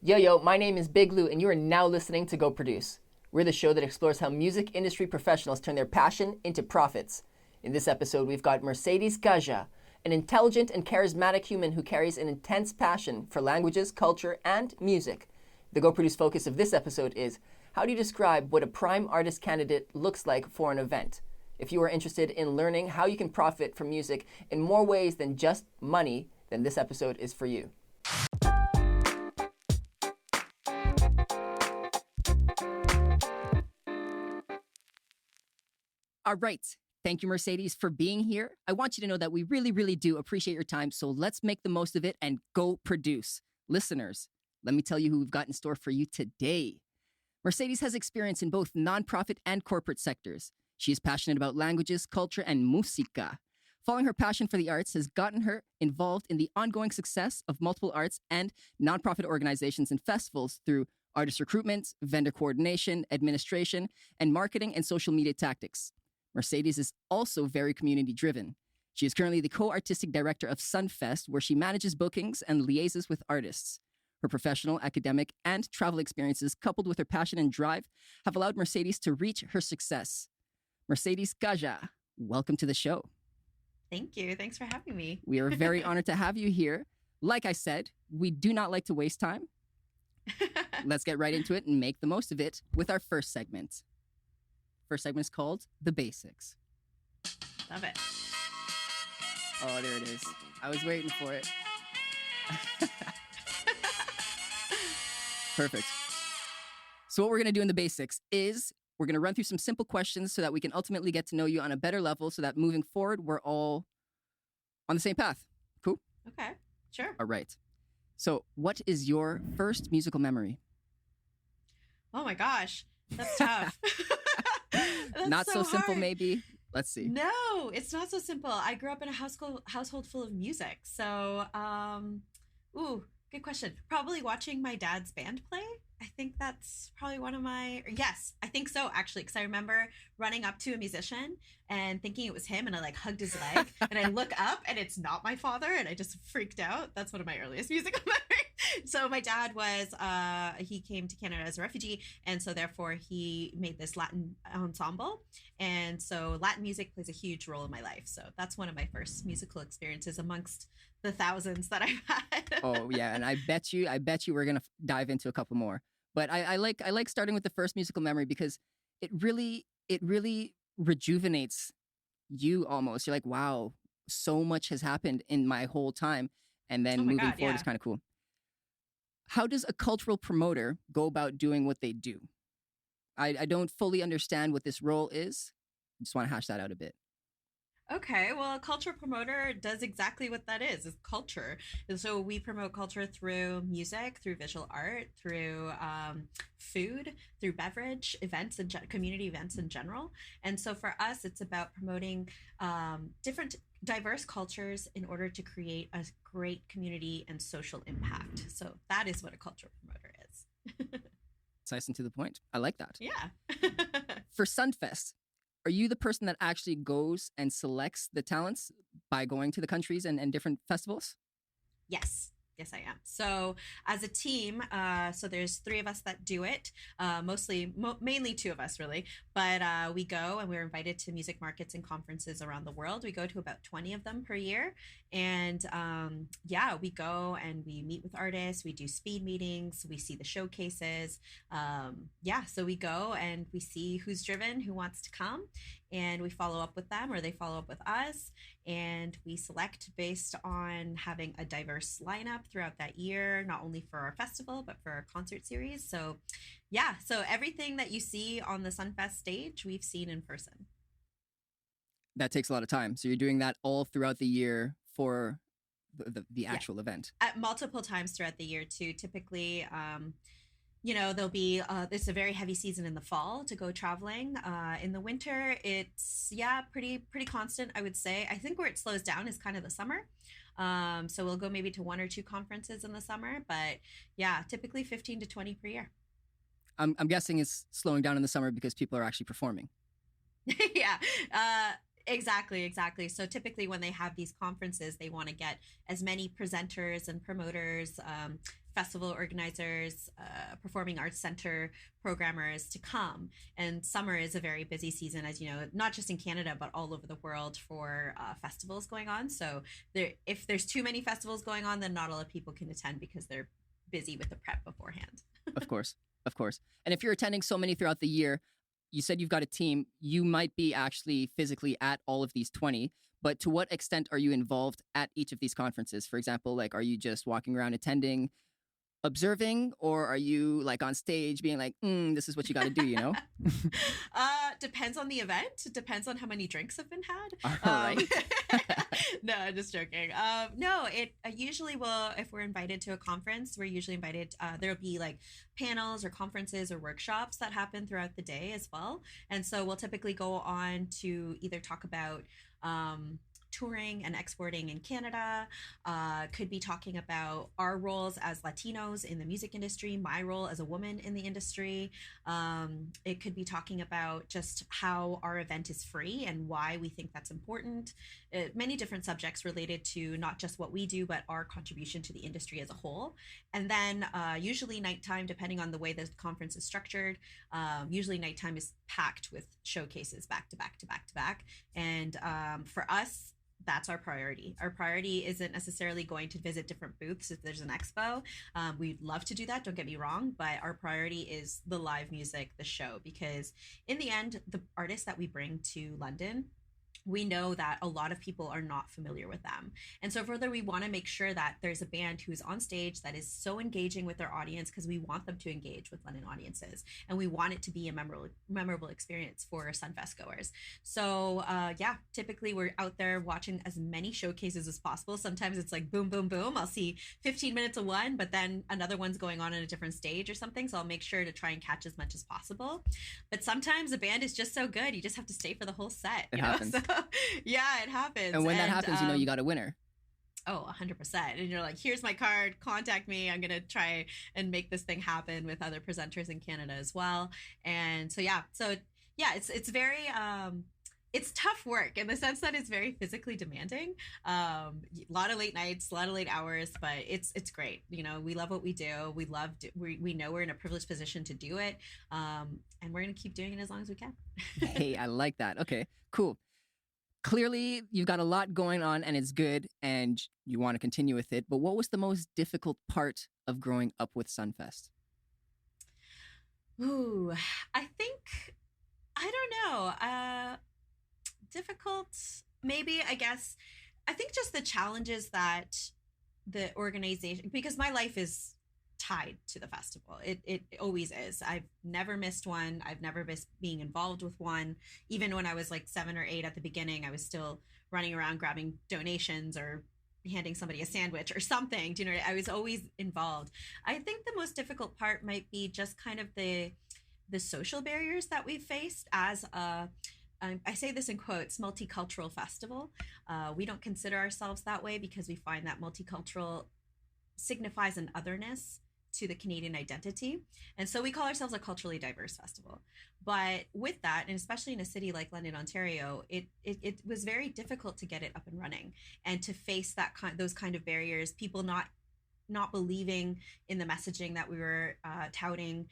Yo, my name is Big Lou, and you are now listening to Go Produce. We're the show that explores how music industry professionals turn their passion into profits. In this episode, we've got Mercedes Gaja, an intelligent and charismatic human who carries an intense passion for languages, culture, and music. The Go Produce focus of this episode is how do you describe what a prime artist candidate looks like for an event? If you are interested in learning how you can profit from music in more ways than just money, then this episode is for you. All right. Thank you, Mercedes, for being here. I want you to know that we really do appreciate your time. So let's make the most of it and go produce. Listeners, let me tell you who we've got in store for you today. Mercedes has experience in both nonprofit and corporate sectors. She is passionate about languages, culture, and música. Following her passion for the arts has gotten her involved in the ongoing success of multiple arts and nonprofit organizations and festivals through artist recruitment, vendor coordination, administration, and marketing and social media tactics. Mercedes is also very community-driven. She is currently the co-artistic director of Sunfest, where she manages bookings and liaises with artists. Her professional, academic, and travel experiences, coupled with her passion and drive, have allowed Mercedes to reach her success. Mercedes Gaja, welcome to the show. Thank you. Thanks for having me. We are very honored to have you here. Like I said, we do not like to waste time. Let's get right into it and make the most of it with our first segment. First segment is called The Basics. Love it. Oh, there it is. I was waiting for it. Perfect. So what we're going to do in The Basics is we're going to run through some simple questions so that we can ultimately get to know you on a better level so that moving forward, we're all on the same path. Cool? Okay, sure. All right. So what is your first musical memory? Oh my gosh, that's tough. That's Not so simple, hard. maybe. Let's see. No, it's not so simple. I grew up in a household full of music. So, good question. Probably watching my dad's band play. I think that's probably one of my, yes, I think so actually. Cause I remember running up to a musician and thinking it was him and I like hugged his leg and I look up and it's not my father and I just freaked out. That's one of my earliest musical memories. So my dad was, he came to Canada as a refugee. And so therefore he made this Latin ensemble. And so Latin music plays a huge role in my life. So that's one of my first musical experiences amongst the thousands that I've had. Oh yeah. And I bet you we're going to dive into a couple more. But I like starting with the first musical memory because it really rejuvenates you almost. You're like, wow, so much has happened in my whole time. And then moving forward is kind of cool. How does a cultural promoter go about doing what they do? I don't fully understand what this role is. I just want to hash that out a bit. Okay, well, a culture promoter does exactly what that is. It's culture. And so we promote culture through music, through visual art, through food, through beverage, events, and community events in general. And so for us, it's about promoting different diverse cultures in order to create a great community and social impact. So that is what a culture promoter is. It's nice and to the point. I like that. Yeah. For Sunfest, are you the person that actually goes and selects the talents by going to the countries and different festivals? Yes. Yes, I am. So as a team, so there's three of us that do it, mainly two of us really, but we go and we're invited to music markets and conferences around the world. We go to about 20 of them per year. And we go and we meet with artists, we do speed meetings, we see the showcases. So we go and we see who's driven, who wants to come, and we follow up with them or they follow up with us. And we select based on having a diverse lineup throughout that year, not only for our festival, but for our concert series. So everything that you see on the Sunfest stage, we've seen in person. That takes a lot of time. So you're doing that all throughout the year for the actual event. At multiple times throughout the year too. Typically, there'll be it's a very heavy season in the fall to go traveling. In the winter, it's pretty constant, I would say. I think where it slows down is kind of the summer. So we'll go maybe to one or two conferences in the summer, but typically 15 to 20 per year. I'm guessing it's slowing down in the summer because people are actually performing. Yeah. Exactly. So typically when they have these conferences, they want to get as many presenters and promoters festival organizers, performing arts center programmers to come. And summer is a very busy season, as you know, not just in Canada, but all over the world for festivals going on. So if there's too many festivals going on, then not a lot of people can attend because they're busy with the prep beforehand. Of course. Of course. And if you're attending so many throughout the year, you said you've got a team, you might be actually physically at all of these 20, but to what extent are you involved at each of these conferences? For example, like, are you just walking around attending, observing, or are you like on stage being like, this is what you got to do, you know? Depends on the event. It depends on how many drinks have been had. All right. No, I'm just joking. No, it usually will, if we're invited to a conference, we're usually invited, there'll be like panels or conferences or workshops that happen throughout the day as well. And so we'll typically go on to either talk about touring and exporting in Canada, could be talking about our roles as Latinos in the music industry, my role as a woman in the industry. It could be talking about just how our event is free and why we think that's important. Many different subjects related to not just what we do, but our contribution to the industry as a whole. And then usually nighttime, depending on the way the conference is structured, usually nighttime is packed with showcases back to back to back to back. And for us, that's our priority. Our priority isn't necessarily going to visit different booths if there's an expo. We'd love to do that, don't get me wrong, but our priority is the live music, the show, because in the end, the artists that we bring to London, we know that a lot of people are not familiar with them. And so further, we want to make sure that there's a band who's on stage that is so engaging with their audience, because we want them to engage with London audiences. And we want it to be a memorable experience for Sunfest goers. So yeah, typically we're out there watching as many showcases as possible. Sometimes it's like boom, boom, boom. I'll see 15 minutes of one, but then another one's going on a different stage or something. So I'll make sure to try and catch as much as possible. But sometimes a band is just so good, you just have to stay for the whole set. It happens. So, yeah, it happens. And when that happens, you know you got a winner. Oh, 100%. And you're like, here's my card, contact me. I'm going to try and make this thing happen with other presenters in Canada as well. And so, yeah, it's very, it's tough work in the sense that it's very physically demanding. A lot of late nights, a lot of late hours, but it's great. You know, we love what we do. We know we're in a privileged position to do it. And we're going to keep doing it as long as we can. Hey, I like that. Okay, cool. Clearly, you've got a lot going on and it's good and you want to continue with it. But what was the most difficult part of growing up with Sunfest? Ooh, I don't know. Difficult, maybe, I guess. I think just the challenges that the organization, because my life is tied to the festival. It always is. I've never missed one. I've never missed being involved with one. Even when I was like 7 or 8 at the beginning, I was still running around grabbing donations or handing somebody a sandwich or something. Do you know, I was always involved. I think the most difficult part might be just kind of the social barriers that we've faced as a, I say this in quotes, multicultural festival. We don't consider ourselves that way because we find that multicultural signifies an otherness to the Canadian identity. And so we call ourselves a culturally diverse festival. But with that, and especially in a city like London, Ontario, it was very difficult to get it up and running and to face those kind of barriers, people not believing in the messaging that we were touting,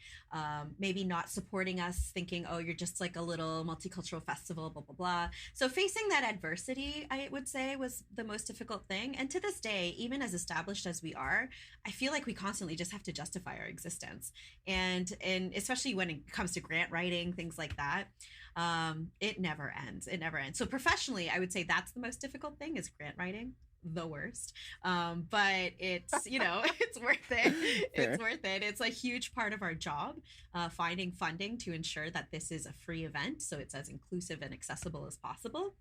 maybe not supporting us, thinking, oh, you're just like a little multicultural festival, blah, blah, blah. So facing that adversity, I would say, was the most difficult thing. And to this day, even as established as we are, I feel like we constantly just have to justify our existence. And especially when it comes to grant writing, things like that, it never ends. It never ends. So professionally, I would say that's the most difficult thing is grant writing. The worst, but it's, you know, it's worth it. Fair. It's worth it. It's a huge part of our job, finding funding to ensure that this is a free event, so it's as inclusive and accessible as possible.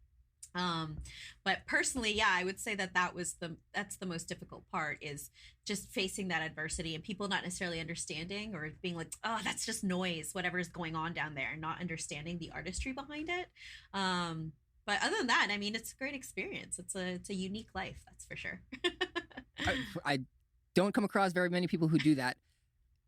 But personally, yeah, I would say that's the most difficult part, is just facing that adversity and people not necessarily understanding or being like, oh, that's just noise, whatever is going on down there, not understanding the artistry behind it. But other than that, I mean, it's a great experience. It's a unique life, that's for sure. I don't come across very many people who do that.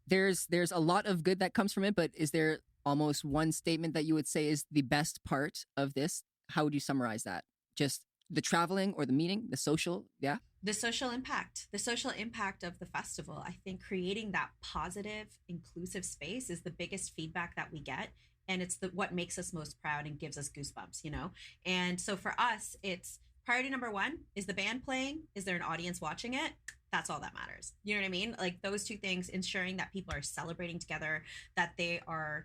There's a lot of good that comes from it, but is there almost one statement that you would say is the best part of this? How would you summarize that? Just the traveling or the meeting, the social? Yeah? The social impact of the festival. I think creating that positive, inclusive space is the biggest feedback that we get. And it's what makes us most proud and gives us goosebumps, you know? And so for us, it's priority number one: is the band playing? Is there an audience watching it? That's all that matters. You know what I mean? Like those two things, ensuring that people are celebrating together, that they are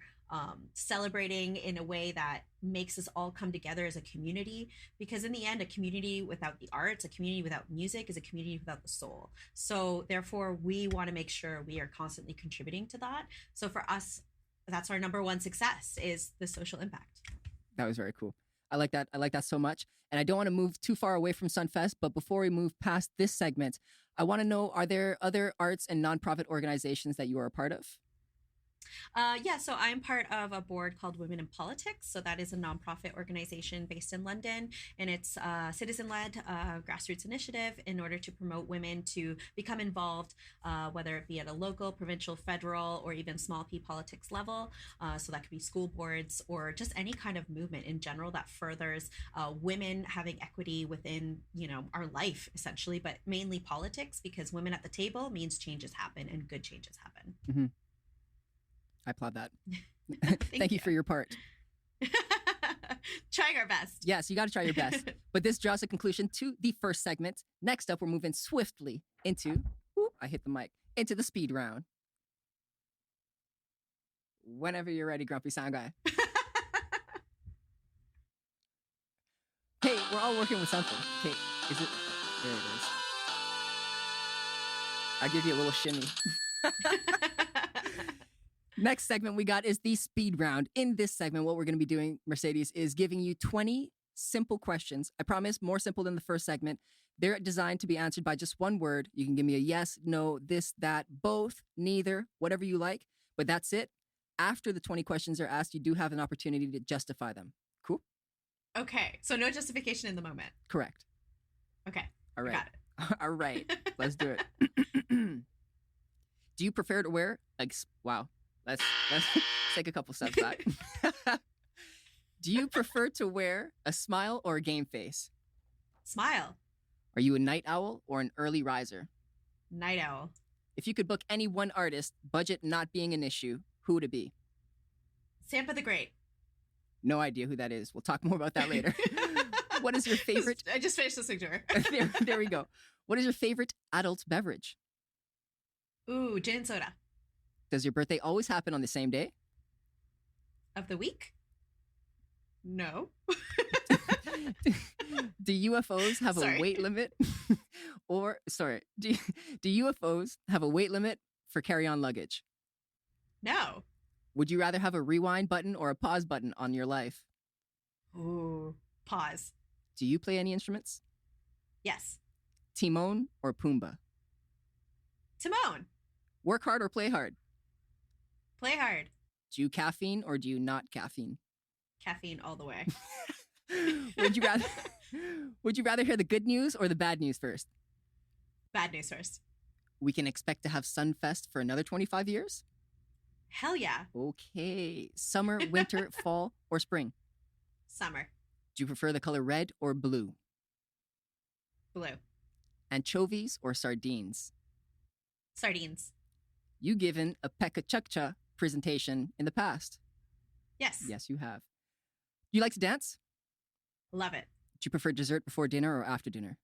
celebrating in a way that makes us all come together as a community. Because in the end, a community without the arts, a community without music, is a community without the soul. So therefore, we want to make sure we are constantly contributing to that. So for us, that's our number one success, is the social impact. That was very cool. I like that. I like that so much. And I don't want to move too far away from Sunfest, but before we move past this segment, I want to know, are there other arts and nonprofit organizations that you are a part of? Yeah, so I'm part of a board called Women in Politics. So that is a nonprofit organization based in London, and it's a citizen-led grassroots initiative in order to promote women to become involved, whether it be at a local, provincial, federal, or even small p politics level. So that could be school boards or just any kind of movement in general that furthers women having equity within, you know, our life essentially, but mainly politics, because women at the table means changes happen and good changes happen. Mm-hmm. I applaud that. Thank you for your part. Trying our best. Yes, you got to try your best. But this draws a conclusion to the first segment. Next up, we're moving swiftly into, I hit the mic, into the speed round. Whenever you're ready, Grumpy Sound Guy. Hey, we're all working with something. Okay, is it? There it is. I'll give you a little shimmy. Next segment we got is the speed round. In this segment, what we're going to be doing, Mercedes, is giving you 20 simple questions. I promise, more simple than the first segment. They're designed to be answered by just one word. You can give me a yes, no, this, that, both, neither, whatever you like. But that's it. After the 20 questions are asked, you do have an opportunity to justify them. Cool? Okay. So no justification in the moment. Correct. Okay. All right. Got it. All right. Let's do it. Do you prefer to wear, wow. Let's take a couple steps back. Do you prefer to wear a smile or a game face? Smile. Are you a night owl or an early riser? Night owl. If you could book any one artist, budget not being an issue, who would it be? Sampa the Great. No idea who that is. We'll talk more about that later. What is your favorite? I just finished listening to her. there we go. What is your favorite adult beverage? Ooh, gin and soda. Does your birthday always happen on the same day? Of the week? No. Do UFOs have a weight limit? Do UFOs have a weight limit for carry-on luggage? No. Would you rather have a rewind button or a pause button on your life? Ooh, pause. Do you play any instruments? Yes. Timon or Pumbaa? Timon. Work hard or play hard? Play hard. Do you caffeine or do you not caffeine? Caffeine all the way. Would you rather hear the good news or the bad news first? Bad news first. We can expect to have Sunfest for another 25 years? Hell yeah. Okay. Summer, winter, fall, or spring? Summer. Do you prefer the color red or blue? Blue. Anchovies or sardines? Sardines. You given a Pekachukcha presentation in the past? Yes. Yes, you have. You like to dance? Love it. Do you prefer dessert before dinner or after dinner?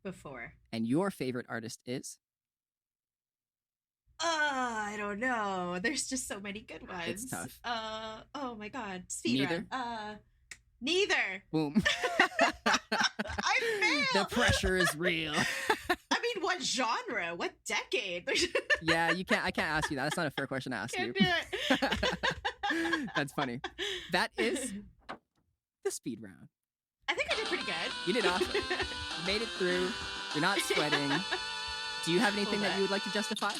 Before. And your favorite artist is? I don't know. There's just so many good ones. It's tough. Oh my God. Speed Neither? run. Neither. Boom. I failed. The pressure is real. I mean, what genre? What decade? Yeah, I can't ask you that. That's not a fair question to ask Can't you. do it. That's funny. That is the speed round. I think I did pretty good. You did awesome. You made it through. You're not sweating. Do you have anything that you would like to justify?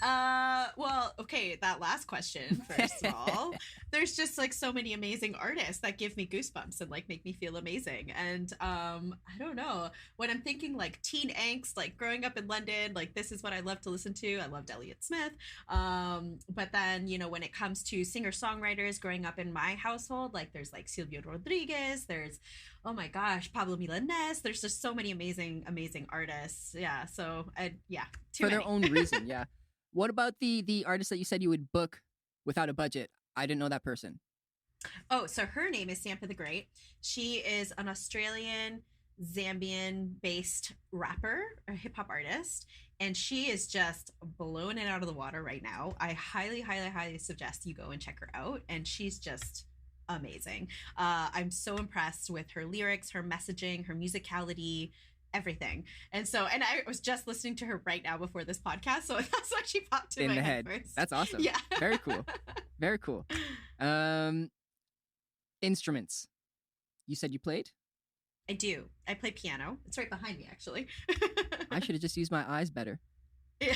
Well, okay, that last question, first of all, there's just like so many amazing artists that give me goosebumps and like make me feel amazing. And I don't know, when I'm thinking like teen angst, like growing up in London, like this is what I love to listen to. I loved Elliott Smith. But then, you know, when it comes to singer-songwriters growing up in my household, like there's like Silvio Rodriguez, there's oh my gosh, Pablo Milanés. There's just so many amazing, amazing artists. Yeah. So, yeah, too For their many. own reason, yeah. What about the artist that you said you would book without a budget? I didn't know that person. Oh, so her name is Sampa the Great. She is an Australian Zambian based rapper, a hip hop artist, and she is just blowing it out of the water right now. I highly, highly, highly suggest you go and check her out. And she's just amazing. I'm so impressed with her lyrics, her messaging, her musicality, everything. And so, and I was just listening to her right now before this podcast. So that's why she popped in In my the head head. first. That's awesome. Yeah. Very cool. Very cool. Um, instruments. You said you played? I do. I play piano. It's right behind me, actually. I should have just used my eyes better. Yeah.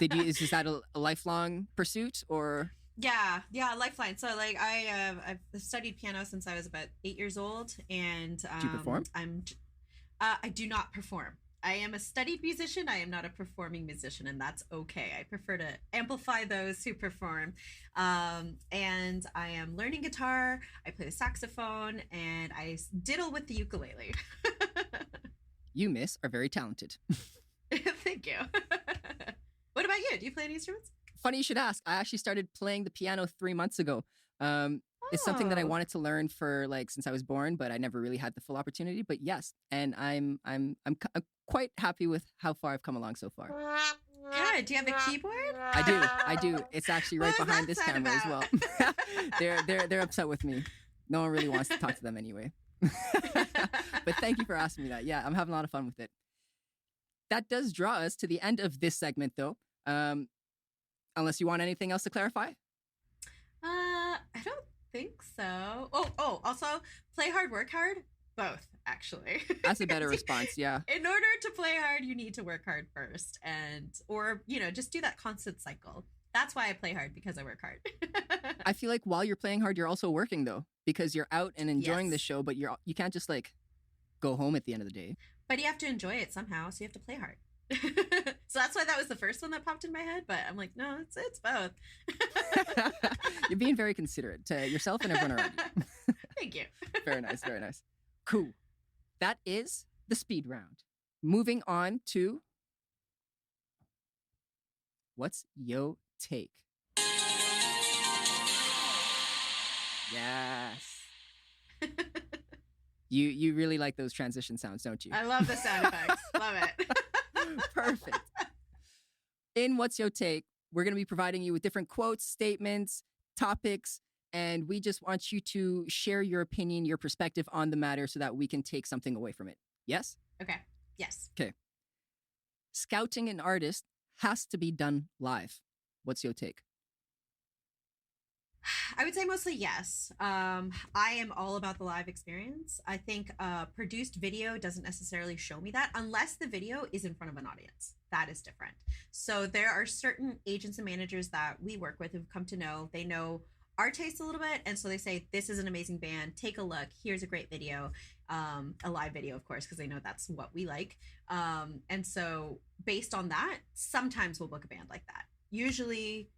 Is that a lifelong pursuit or? Yeah, lifeline. So like I've studied piano since I was about 8 years old, and Do you perform? I do not perform. I am a studied musician. I am not a performing musician, and that's okay. I prefer to amplify those who perform. And I am learning guitar. I play the saxophone, and I diddle with the ukulele. You, miss, are very talented. Thank you. What about you? Do you play any instruments? Funny you should ask. I actually started playing the piano 3 months ago. It's something that I Oh. wanted to learn for like since I was born, but I never really had the full opportunity. But yes, and I'm quite happy with how far I've come along so far. Good. Do you have a keyboard? I do. It's actually right What was behind that this sound camera as well. about? They're upset with me. No one really wants to talk to them anyway. But thank you for asking me that. Yeah, I'm having a lot of fun with it. That does draw us to the end of this segment, though. Unless you want anything else to clarify. I don't think so. Also, play hard, work hard. Both, actually. That's a better response. Yeah. In order to play hard, you need to work hard first, or just do that constant cycle. That's why I play hard, because I work hard. I feel like while you're playing hard, you're also working though, because you're out and enjoying the Yes. show, but you can't just like go home at the end of the day. But you have to enjoy it somehow, so you have to play hard. So that's why that was the first one that popped in my head. But I'm like, no, it's both. You're being very considerate to yourself and everyone around you. Thank you. Very nice, very nice. Cool. That is the speed round. Moving on to what's yo take? Yes. You really like those transition sounds, don't you? I love the sound effects. Love it. Perfect. In What's Your Take, we're going to be providing you with different quotes, statements, topics, and we just want you to share your opinion, your perspective on the matter so that we can take something away from it. Yes? Okay. Yes. Scouting an artist has to be done live. What's your take? I would say mostly yes. I am all about the live experience. I think produced video doesn't necessarily show me that unless the video is in front of an audience. That is different. So there are certain agents and managers that we work with who've come to know, they know our taste a little bit. And so they say, this is an amazing band. Take a look. Here's a great video. A live video, of course, because they know that's what we like. And so based on that, sometimes we'll book a band like that. Usually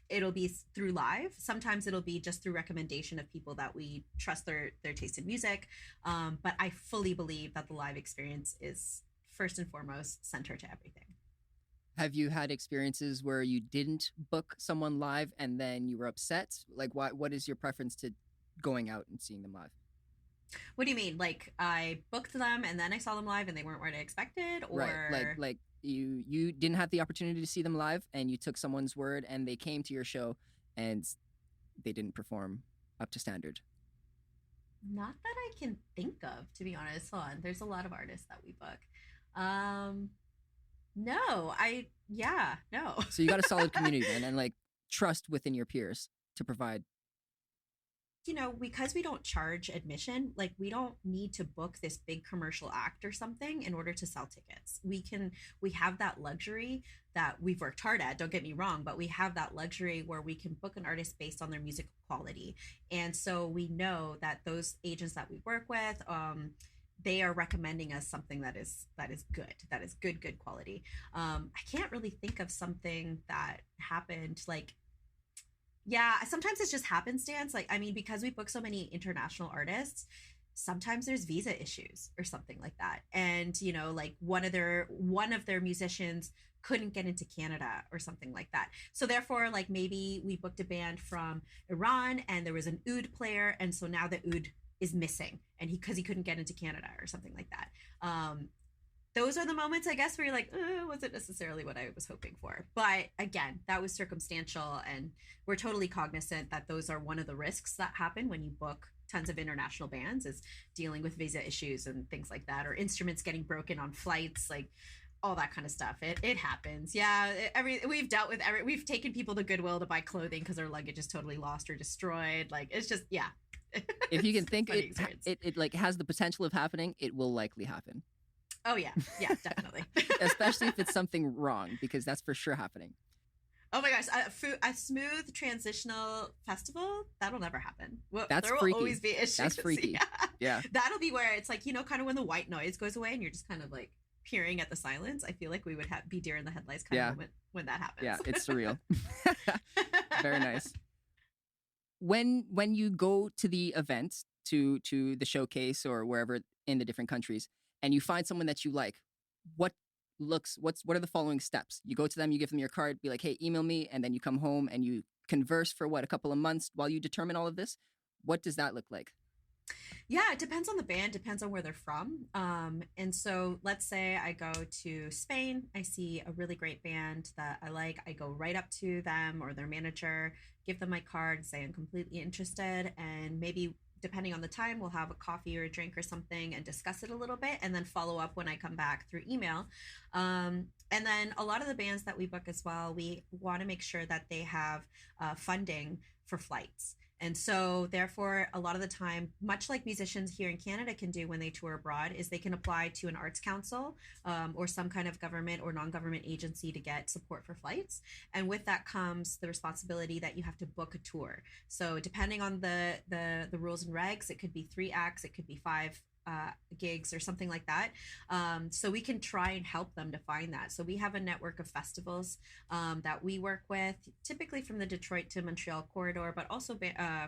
it'll be through live. Sometimes it'll be just through recommendation of people that we trust their taste in music. But I fully believe that the live experience is first and foremost center to everything. Have you had experiences where you didn't book someone live and then you were upset? Like, what is your preference to going out and seeing them live? What do you mean? Like I booked them and then I saw them live and they weren't what I expected, or Right, like you didn't have the opportunity to see them live and you took someone's word and they came to your show and they didn't perform up to standard. Not that I can think of, to be honest. Hold on. There's a lot of artists that we book. No. No. So you got a solid community then and like trust within your peers to provide because we don't charge admission, like we don't need to book this big commercial act or something in order to sell tickets. We have that luxury that we've worked hard at, don't get me wrong, but we have that luxury where we can book an artist based on their musical quality. And so we know that those agents that we work with, they are recommending us something that is good quality. I can't really think of something that happened like, yeah, sometimes it's just happenstance. Like, I mean, because we book so many international artists, sometimes there's visa issues or something like that. And, like one of their musicians couldn't get into Canada or something like that. So therefore, like maybe we booked a band from Iran and there was an oud player. And so now the oud is missing and because he couldn't get into Canada or something like that. Those are the moments, I guess, where you're like, wasn't necessarily what I was hoping for. But again, that was circumstantial. And we're totally cognizant that those are one of the risks that happen when you book tons of international bands, is dealing with visa issues and things like that, or instruments getting broken on flights, like all that kind of stuff. It happens. Yeah. We've taken people to Goodwill to buy clothing because their luggage is totally lost or destroyed. Like, it's just, yeah. If you can think it like has the potential of happening, it will likely happen. Oh, yeah. Yeah, definitely. Especially if it's something wrong, because that's for sure happening. Oh my gosh. A smooth transitional festival, that'll never happen. That's there freaky. will always be issues. That's freaky. Yeah. That'll be where it's like, kind of when the white noise goes away and you're just kind of like peering at the silence. I feel like we would be deer in the headlights kind of moment when that happens. Yeah, it's surreal. Very nice. When you go to the event, to the showcase or wherever in the different countries, and you find someone that you like, what are the following steps? You go to them, you give them your card, be like, hey, email me, and then you come home and you converse for a couple of months while you determine all of this? What does that look like? Yeah, it depends on the band, depends on where they're from. And so let's say I go to Spain, I see a really great band that I like. I go right up to them or their manager, give them my card, say I'm completely interested, and maybe depending on the time, we'll have a coffee or a drink or something and discuss it a little bit, and then follow up when I come back through email. And then a lot of the bands that we book as well, we want to make sure that they have funding for flights. And so therefore, a lot of the time, much like musicians here in Canada can do when they tour abroad, is they can apply to an arts council or some kind of government or non-government agency to get support for flights. And with that comes the responsibility that you have to book a tour. So depending on the rules and regs, it could be 3 acts, it could be 5 gigs or something like that. So we can try and help them to find that. So we have a network of festivals that we work with, typically from the Detroit to Montreal corridor, but also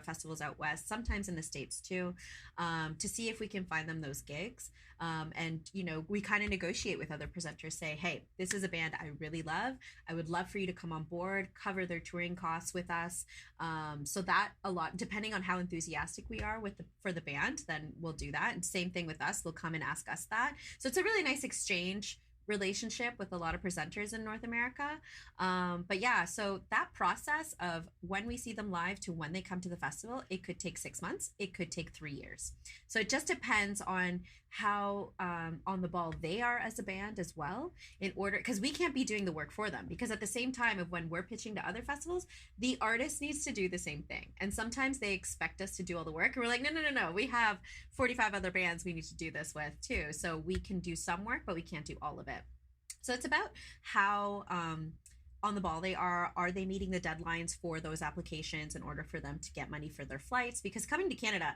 festivals out west, sometimes in the States too, to see if we can find them those gigs. And, we kind of negotiate with other presenters, say, hey, this is a band I really love. I would love for you to come on board, cover their touring costs with us. So that a lot, depending on how enthusiastic we are for the band, then we'll do that. And same thing with us, they'll come and ask us that. So it's a really nice exchange relationship with a lot of presenters in North America. But yeah, so that process of when we see them live to when they come to the festival, it could take 6 months, it could take 3 years. So it just depends on how on the ball they are as a band as well, in order, because we can't be doing the work for them, because at the same time of when we're pitching to other festivals, the artist needs to do the same thing. And sometimes they expect us to do all the work, and we're like, no, we have 45 other bands we need to do this with too. So we can do some work, but we can't do all of it. So it's about how on the ball they are. Are they meeting the deadlines for those applications in order for them to get money for their flights? Because coming to Canada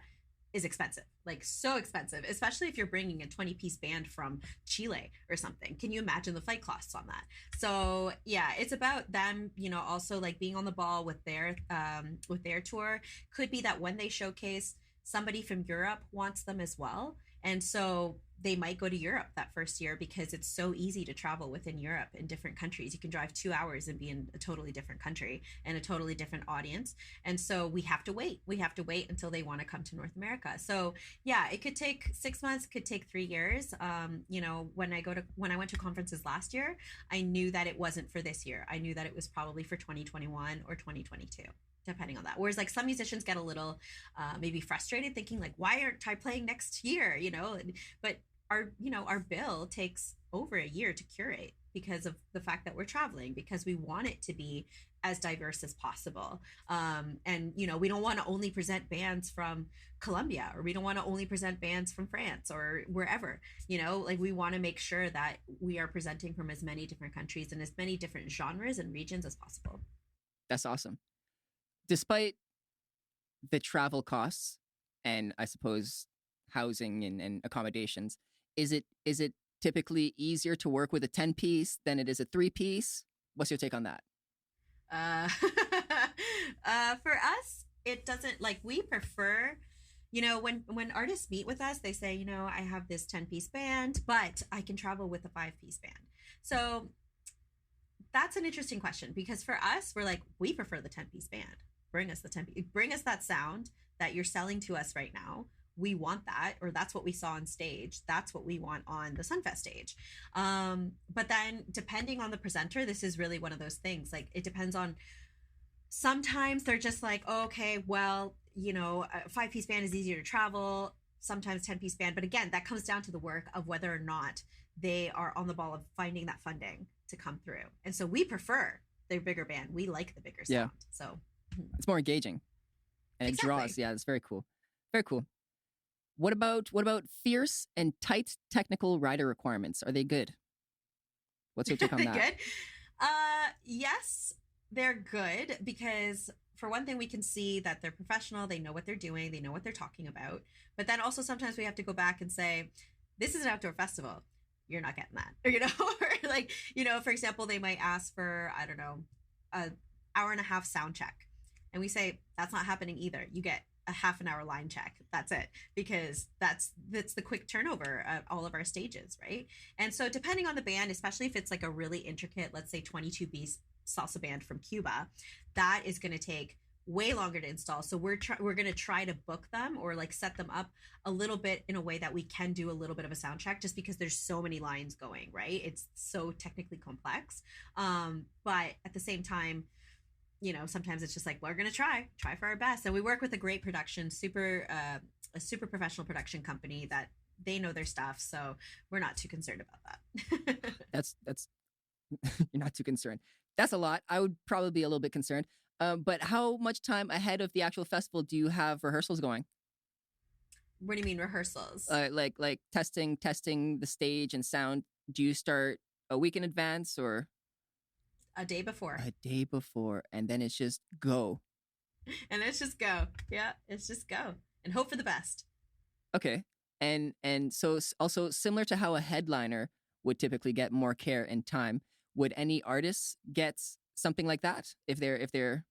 is expensive, like so expensive, especially if you're bringing a 20-piece band from Chile or something. Can you imagine the flight costs on that? So yeah, it's about them, also like being on the ball with their tour. Could be that when they showcase, somebody from Europe wants them as well. And so they might go to Europe that first year because it's so easy to travel within Europe in different countries. You can drive 2 hours and be in a totally different country and a totally different audience. And so we have to wait. We have to wait until they want to come to North America. So yeah, it could take 6 months, could take 3 years. When I went to conferences last year, I knew that it wasn't for this year. I knew that it was probably for 2021 or 2022. Depending on that. Whereas like some musicians get a little maybe frustrated thinking like, why aren't I playing next year? But our bill takes over a year to curate. because of the fact that we're traveling, because we want it to be as diverse as possible. And we don't want to only present bands from Colombia, or we don't want to only present bands from France or wherever. Like, we want to make sure that we are presenting from as many different countries and as many different genres and regions as possible. That's awesome. Despite the travel costs and I suppose housing and accommodations, is it typically easier to work with a 10-piece than it is a 3-piece? What's your take on that? Uh, for us, it doesn't, like, we prefer, when artists meet with us, they say, I have this 10-piece band, but I can travel with a 5-piece band. So that's an interesting question, because for us, we're like, we prefer the 10-piece band. Bring us the 10-piece, bring us that sound that you're selling to us right now. We want that, or that's what we saw on stage. That's what we want on the Sunfest stage. But then depending on the presenter, this is really one of those things. Like, it depends on, sometimes they're just like, oh, okay, well, a 5-piece band is easier to travel, sometimes 10-piece band. But again, that comes down to the work of whether or not they are on the ball of finding that funding to come through. And so we prefer their bigger band. We like the bigger sound. So it's more engaging and exactly. It draws. Yeah, it's very cool. Very cool. What about fierce and tight technical rider requirements? Are they good? What's your take on that? Good. Yes, they're good, because for one thing, we can see that they're professional. They know what they're doing. They know what they're talking about. But then also sometimes we have to go back and say, this is an outdoor festival. You're not getting that. Or like, for example, they might ask for, I don't know, an hour and a half sound check. And we say, that's not happening either. You get a half an hour line check. That's it, because that's the quick turnover at all of our stages, right? And so depending on the band, especially if it's like a really intricate, let's say 22-piece salsa band from Cuba, that is going to take way longer to install. So we're going to try to book them, or like set them up a little bit in a way that we can do a little bit of a sound check, just because there's so many lines going, right? It's so technically complex. But at the same time, sometimes it's just like, we're going to try for our best. And we work with a great production, a super professional production company that they know their stuff. So we're not too concerned about that. That's you're not too concerned. That's a lot. I would probably be a little bit concerned. But how much time ahead of the actual festival do you have rehearsals going? What do you mean rehearsals? Like testing the stage and sound. Do you start a week in advance or a day before? A day before, and then it's just go. And it's just go. Yeah, it's just go and hope for the best. Okay. And so also similar to how a headliner would typically get more care and time, would any artists get something like that if they're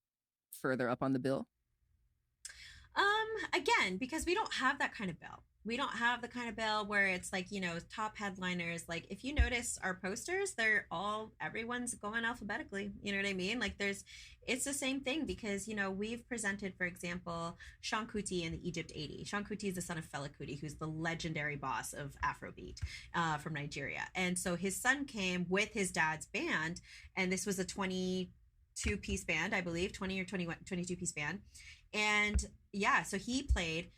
further up on the bill? Again, because we don't have that kind of bill. We don't have the kind of bill where it's like, top headliners. Like, if you notice our posters, everyone's going alphabetically. You know what I mean? Like, it's the same thing, because, we've presented, for example, Sean Kuti and the Egypt 80. Sean Kuti is the son of Fela Kuti, who's the legendary boss of Afrobeat from Nigeria. And so his son came with his dad's band, and this was a 22-piece band, I believe, 20 or 21, 22-piece band. And yeah, so he played.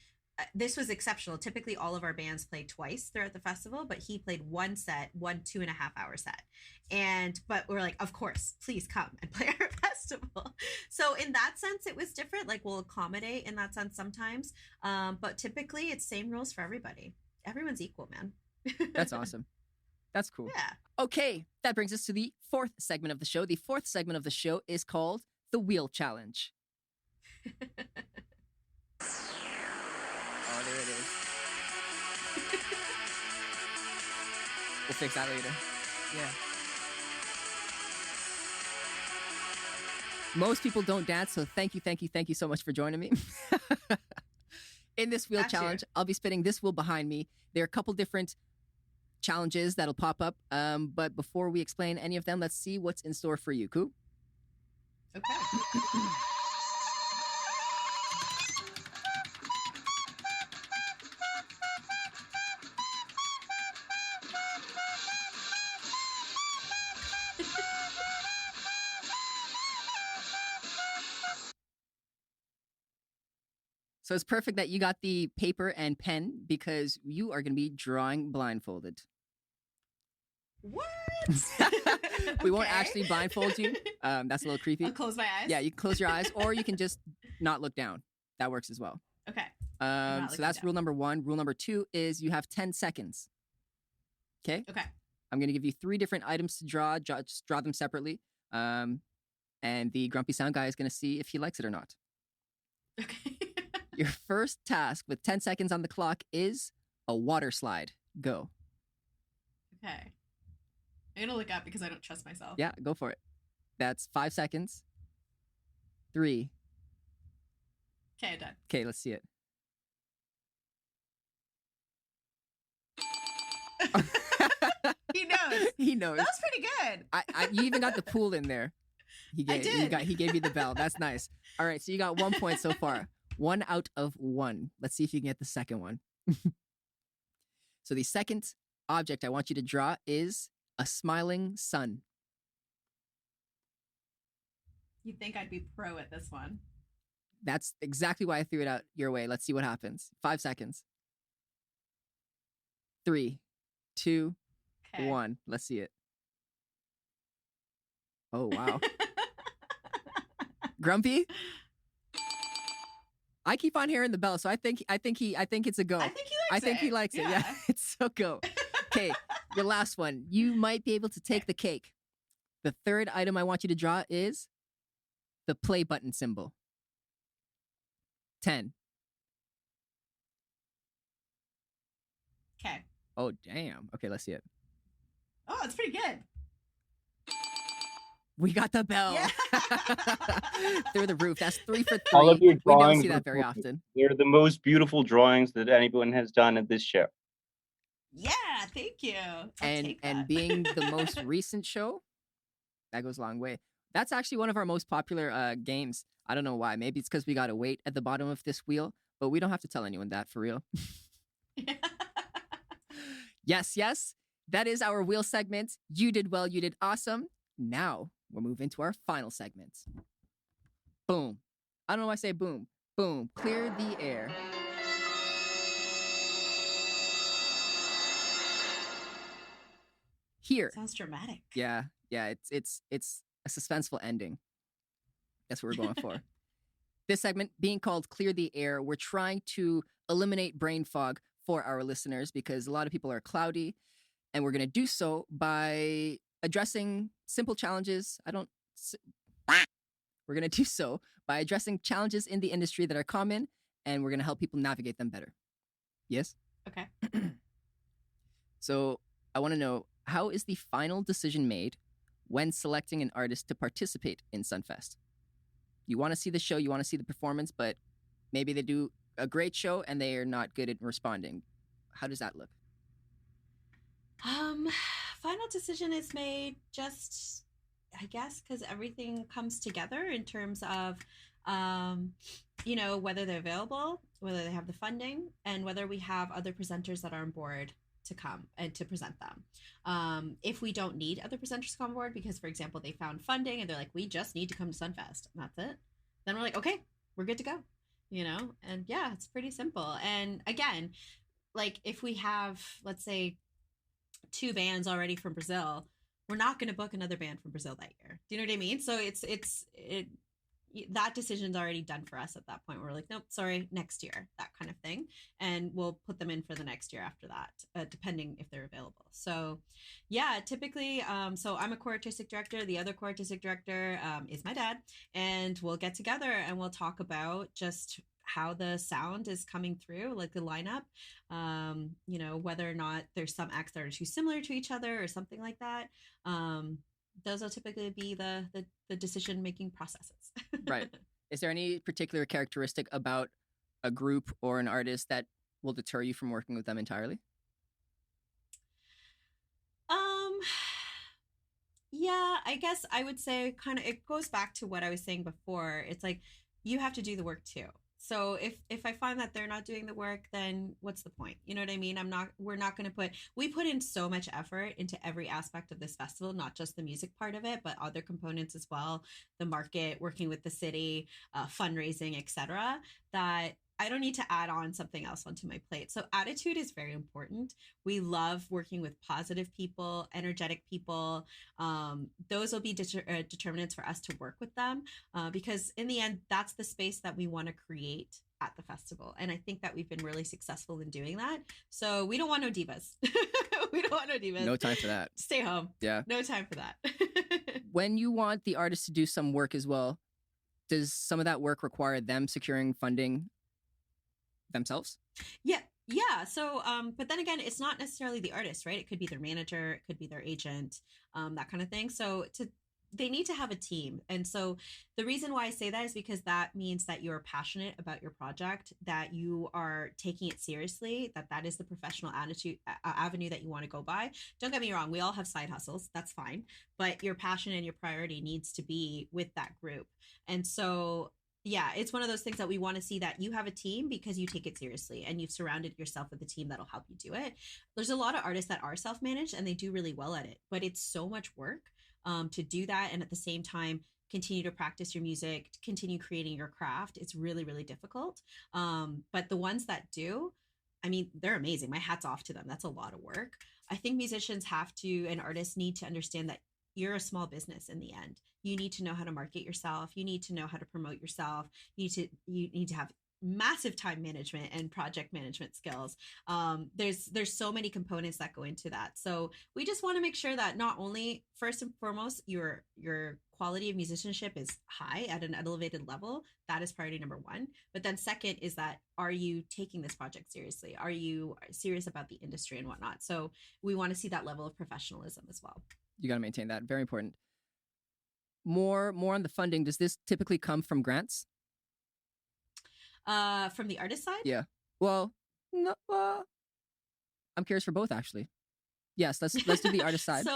This was exceptional. Typically, all of our bands played twice throughout the festival, but he played one 2.5-hour set. But we're like, of course, please come and play our festival. So in that sense, it was different. Like, we'll accommodate in that sense sometimes. But typically, it's same rules for everybody. Everyone's equal, man. That's awesome. That's cool. Yeah. Okay, that brings us to the fourth segment of the show. The fourth segment of the show is called the Wheel Challenge. Oh, there it is. We'll fix that later. Yeah. Most people don't dance, so thank you so much for joining me. In this wheel challenge, I'll be spinning this wheel behind me. There are a couple different challenges that'll pop up, but before we explain any of them, let's see what's in store for you. Cool? Okay. So it's perfect that you got the paper and pen, because you are going to be drawing blindfolded. What? We won't Okay. actually blindfold you. That's a little creepy. I'll close my eyes. Yeah, you can close your eyes, or you can just not look down. That works as well. Okay. I'm not So looking that's down. rule number 1. Rule number 2 is you have 10 seconds. Okay. Okay. I'm going to give you 3 different items to draw. Just draw them separately. And the grumpy sound guy is going to see if he likes it or not. Okay. Your first task with 10 seconds on the clock is a water slide. Go. Okay. I'm gonna look up because I don't trust myself. Yeah, go for it. That's 5 seconds. 3. Okay, I'm done. Okay, let's see it. He knows. He knows. That was pretty good. You even got the pool in there. I did. He gave you the bell. That's nice. All right, so you got 1 point so far. 1 out of 1. Let's see if you can get the second one. So the second object I want you to draw is a smiling sun. You'd think I'd be pro at this one. That's exactly why I threw it out your way. Let's see what happens. 5 seconds. 3, 2, Okay. 1. Let's see it. Oh, wow. Grumpy? I keep on hearing the bell, so I think it's a go. I think he likes it. I think he likes it. Yeah, it's so go. Okay, your last one. You might be able to take the cake. The third item I want you to draw is the play button symbol. 10. Okay. Oh, damn. Okay, let's see it. Oh, it's pretty good. We got the bell. Yeah. Through the roof. That's 3 for 3. All of your We don't drawings see are that very perfect. often. They're the most beautiful drawings that anyone has done at this show. Yeah, thank you. I'll take that. And being the most recent show, that goes a long way. That's actually one of our most popular games. I don't know why. Maybe it's because we got to wait at the bottom of this wheel, but we don't have to tell anyone that for real. Yes. That is our wheel segment. You did well. You did awesome. Now we'll move into our final segment. Boom. I don't know why I say boom. Boom. Clear the air. Here. Sounds dramatic. Yeah. It's a suspenseful ending. That's what we're going for. This segment being called Clear the Air, we're trying to eliminate brain fog for our listeners because a lot of people are cloudy, and we're going to do so by addressing simple challenges. We're going to do so by addressing challenges in the industry that are common, and we're going to help people navigate them better. Yes? Okay. So I want to know, how is the final decision made when selecting an artist to participate in Sunfest? You want to see the show, you want to see the performance, but maybe they do a great show and they are not good at responding. How does that look? Final decision is made just, I guess, because everything comes together in terms of, whether they're available, whether they have the funding, and whether we have other presenters that are on board to come and to present them. If we don't need other presenters to come on board because, for example, they found funding and they're like, we just need to come to Sunfest, and that's it, then we're like, okay, we're good to go, and yeah, it's pretty simple. And again, like if we have, let's say, 2 bands already from Brazil, we're not going to book another band from Brazil that year. Do you know what I mean? So that decision's already done for us at that point. We're like, nope, sorry, next year, that kind of thing. And we'll put them in for the next year after that, depending if they're available. So yeah, typically, so I'm a co-artistic director. The other co-artistic director is my dad. And we'll get together and we'll talk about just how the sound is coming through, like the lineup, whether or not there's some acts that are too similar to each other or something like that. Those will typically be the decision-making processes. Right. Is there any particular characteristic about a group or an artist that will deter you from working with them entirely? Yeah, I guess I would say kind of, it goes back to what I was saying before. It's like, you have to do the work too. So if I find that they're not doing the work, then what's the point? You know what I mean? We're not going to we put in so much effort into every aspect of this festival, not just the music part of it, but other components as well, the market, working with the city, fundraising, etc., that I don't need to add on something else onto my plate. So attitude is very important. We love working with positive people, energetic people. Those will be determinants for us to work with them, because in the end, that's the space that we want to create at the festival. And I think that we've been really successful in doing that. So we don't want no divas. We don't want no divas. No time for that. Stay home. Yeah. No time for that. When you want the artist to do some work as well, does some of that work require them securing funding themselves? Yeah. So, but then again, it's not necessarily the artist, right? It could be their manager, it could be their agent, that kind of thing. So they need to have a team. And so the reason why I say that is because that means that you're passionate about your project, that you are taking it seriously, that is the professional attitude avenue that you want to go by. Don't get me wrong. We all have side hustles. That's fine. But your passion and your priority needs to be with that group. And so yeah, it's one of those things that we want to see, that you have a team because you take it seriously and you've surrounded yourself with a team that'll help you do it. There's a lot of artists that are self-managed and they do really well at it, but it's so much work to do that. And at the same time, continue to practice your music, continue creating your craft. It's really, really difficult. But the ones that do, I mean, they're amazing. My hat's off to them. That's a lot of work. I think musicians have to, and artists need to understand that you're a small business in the end. You need to know how to market yourself. You need to know how to promote yourself. You need to have massive time management and project management skills. There's so many components that go into that. So we just want to make sure that not only, first and foremost, your quality of musicianship is high at an elevated level. That is priority number one. But then second is that, are you taking this project seriously? Are you serious about the industry and whatnot? So we want to see that level of professionalism as well. You got to maintain that. Very important. More on the funding. Does this typically come from grants? From the artist side? Yeah. Well, no, I'm curious for both, actually. Yes, let's do the artist side.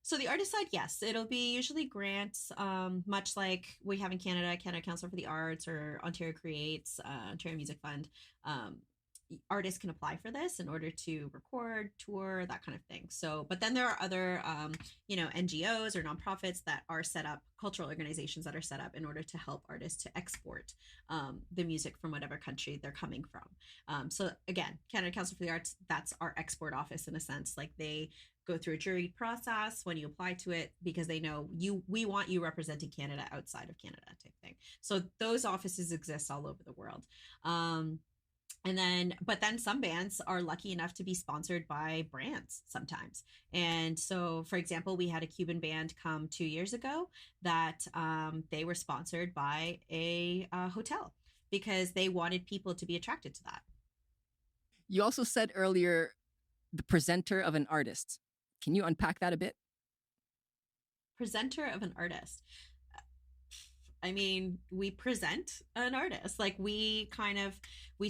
So the artist side, yes, it'll be usually grants, much like we have in Canada Council for the Arts or Ontario Creates, Ontario Music Fund. Artists can apply for this in order to record, tour, that kind of thing. So, but then there are other, NGOs or nonprofits that are set up, cultural organizations that are set up in order to help artists to export the music from whatever country they're coming from. So again, Canada Council for the Arts, that's our export office in a sense. Like they go through a jury process when you apply to it, because they know we want you representing Canada outside of Canada type thing. So those offices exist all over the world. But then some bands are lucky enough to be sponsored by brands sometimes. And so, for example, we had a Cuban band come 2 years ago that they were sponsored by a hotel because they wanted people to be attracted to that. You also said earlier, the presenter of an artist. Can you unpack that a bit? Presenter of an artist. I mean, we present an artist. Like we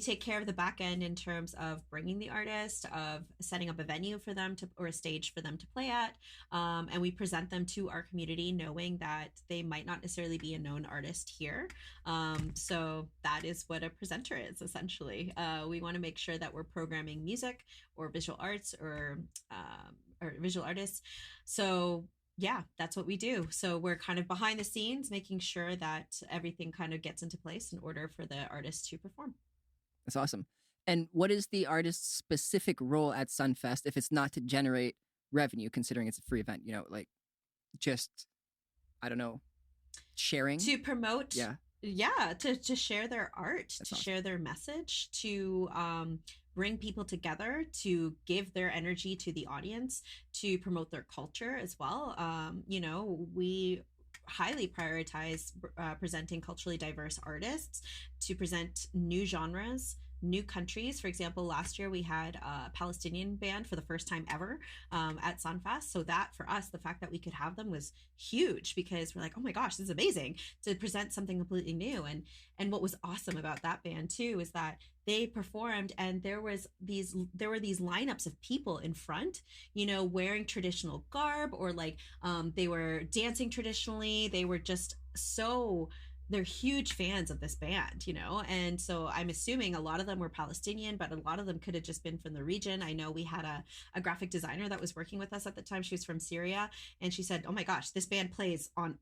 take care of the back end in terms of bringing the artist, of setting up a venue for them or a stage for them to play at. And we present them to our community knowing that they might not necessarily be a known artist here. So that is what a presenter is essentially. We want to make sure that we're programming music or visual arts or visual artists. So yeah, that's what we do. So we're kind of behind the scenes, making sure that everything kind of gets into place in order for the artist to perform. That's awesome. And what is the artist's specific role at Sunfest if it's not to generate revenue, considering it's a free event? You know, like just, I don't know, sharing? To promote. Yeah, to share their art, That's to awesome. share their message, to bring people together, to give their energy to the audience, to promote their culture as well. We highly prioritize presenting culturally diverse artists, to present new genres, new countries. For example, last year we had a Palestinian band for the first time ever at Sunfest. So that for us, the fact that we could have them was huge, because we're like, oh my gosh, this is amazing to present something completely new. And what was awesome about that band too is that they performed and there were these lineups of people in front, wearing traditional garb, or like they were dancing traditionally. They were just they're huge fans of this band, and so I'm assuming a lot of them were Palestinian, but a lot of them could have just been from the region. I know we had a graphic designer that was working with us at the time. She was from Syria, and she said, oh my gosh, this band plays on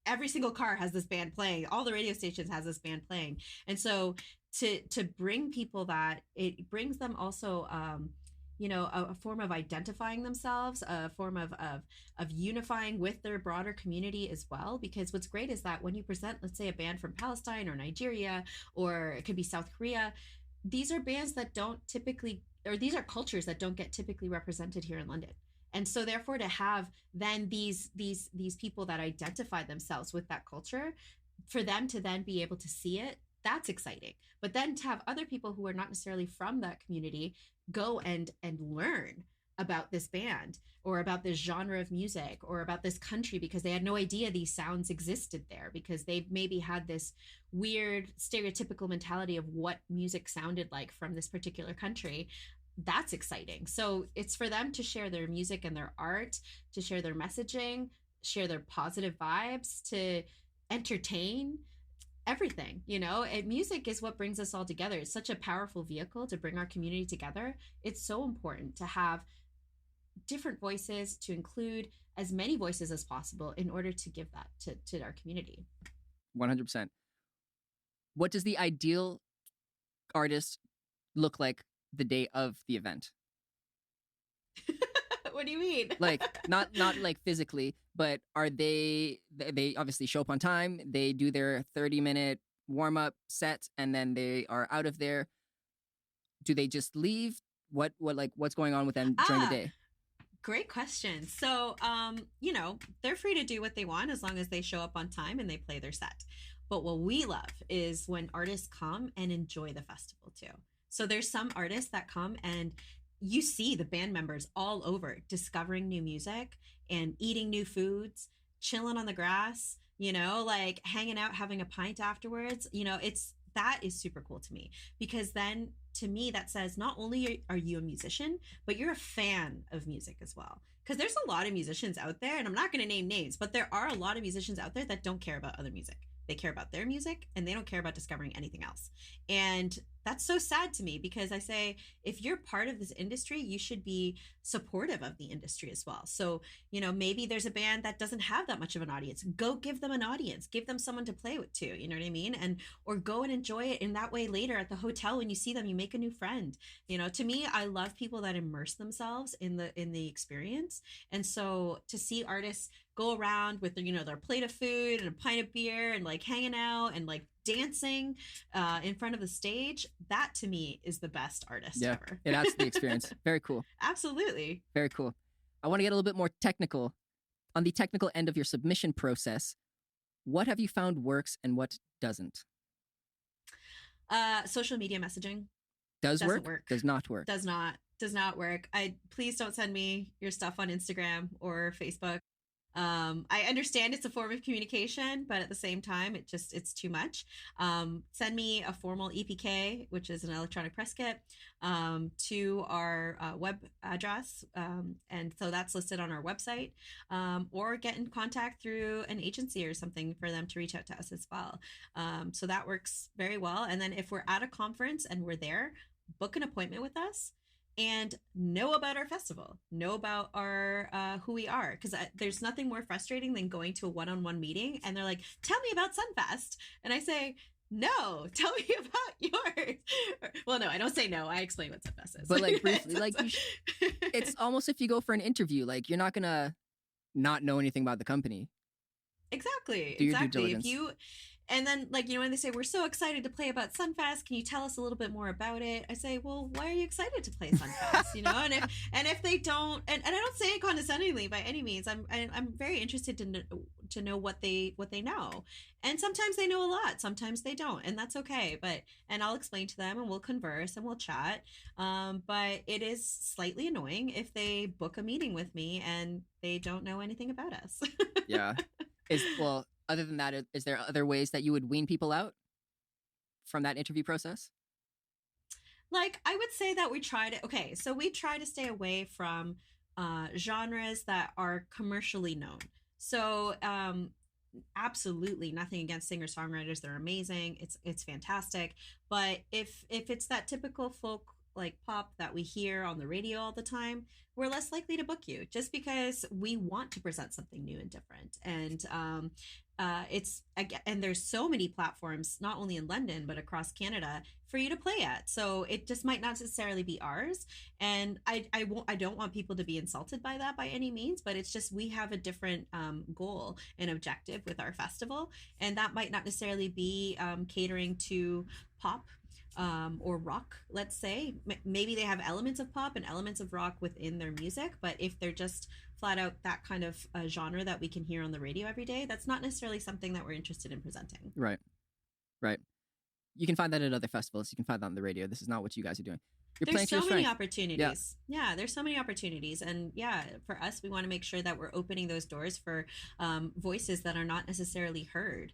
every single car has this band playing. All the radio stations has this band playing. And so to bring people that it brings them also a form of identifying themselves, a form of unifying with their broader community as well. Because what's great is that when you present, let's say, a band from Palestine or Nigeria, or it could be South Korea, these are bands that don't typically, or these are cultures that don't get typically represented here in London. And so therefore to have then these people that identify themselves with that culture, for them to then be able to see it, that's exciting. But then to have other people who are not necessarily from that community go and learn about this band or about this genre of music or about this country, because they had no idea these sounds existed there, because they've maybe had this weird stereotypical mentality of what music sounded like from this particular country. That's exciting. So it's for them to share their music and their art, to share their messaging, share their positive vibes, to entertain, everything. Music is what brings us all together. It's such a powerful vehicle to bring our community together. It's so important to have different voices, to include as many voices as possible in order to give that to our community. 100%. What does the ideal artist look like the day of the event? What do you mean? Like not like physically, but are they obviously show up on time, they do their 30-minute warm-up set, and then they are out of there. Do they just leave? What's going on with them during the day? Great question. So they're free to do what they want as long as they show up on time and they play their set. But what we love is when artists come and enjoy the festival too. So there's some artists that come and you see the band members all over discovering new music and eating new foods, chilling on the grass, like hanging out, having a pint afterwards. That is super cool to me, because then to me that says not only are you a musician, but you're a fan of music as well. Because there's a lot of musicians out there, and I'm not going to name names, but there are a lot of musicians out there that don't care about other music. They care about their music and they don't care about discovering anything else. And that's so sad to me, because I say, if you're part of this industry, you should be supportive of the industry as well. So, maybe there's a band that doesn't have that much of an audience. Go give them an audience, give them someone to play with too. You know what I mean? And, or go and enjoy it in that way later at the hotel. When you see them, you make a new friend. To me, I love people that immerse themselves in the experience. And so to see artists go around with their plate of food and a pint of beer and like hanging out and like dancing in front of the stage, that to me is the best artist ever. It adds to the experience. Very cool. Absolutely. Very cool. I want to get a little bit more technical. On the technical end of your submission process, what have you found works and what doesn't? Social media messaging doesn't work. Does not work. Does not work. Please don't send me your stuff on Instagram or Facebook. I understand it's a form of communication, but at the same time, it's too much. Send me a formal EPK, which is an electronic press kit, to our web address. And so that's listed on our website, or get in contact through an agency or something for them to reach out to us as well. So that works very well. And then if we're at a conference and we're there, book an appointment with us and know about our festival, know about our who we are, because there's nothing more frustrating than going to a one-on-one meeting and they're like, tell me about Sunfest, and I say, no, tell me about yours. Well, no, I don't say no, I explain what Sunfest is, but like briefly, like it's almost if you go for an interview, like you're not gonna not know anything about the company. Exactly. Do your due diligence. And then, like, when they say, we're so excited to play about Sunfest, can you tell us a little bit more about it? I say, well, why are you excited to play Sunfest? And if they don't, and I don't say it condescendingly by any means, I'm very interested to know what they know. And sometimes they know a lot, sometimes they don't, and that's okay. And I'll explain to them and we'll converse and we'll chat. But it is slightly annoying if they book a meeting with me and they don't know anything about us. Yeah. Other than that, is there other ways that you would wean people out from that interview process? Like, I would say that we try to stay away from genres that are commercially known. So absolutely nothing against singer-songwriters. They're amazing. It's fantastic. But if it's that typical folk like pop that we hear on the radio all the time, we're less likely to book you, just because we want to present something new and different. And it's again, and there's so many platforms, not only in London but across Canada, for you to play at. So it just might not necessarily be ours, and I don't want people to be insulted by that by any means. But it's just we have a different goal and objective with our festival, and that might not necessarily be catering to pop or rock, let's say. Maybe they have elements of pop and elements of rock within their music, but if they're just flat out that kind of genre that we can hear on the radio every day, that's not necessarily something that we're interested in presenting. Right. Right. You can find that at other festivals. You can find that on the radio. This is not what you guys are doing. You're There's playing to your so many strength. opportunities. Yeah, there's so many opportunities. And yeah, for us, we want to make sure that we're opening those doors for voices that are not necessarily heard,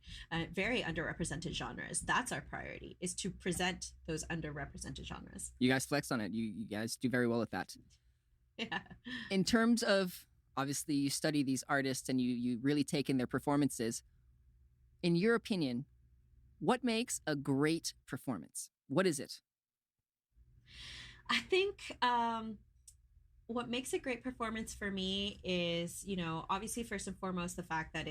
very underrepresented genres. That's our priority, is to present those underrepresented genres. You guys flex on it. You guys do very well at that. Yeah. In terms of, obviously, you study these artists and you really take in their performances. In your opinion, what makes a great performance? What is it? I think what makes a great performance for me is, obviously, first and foremost, the fact that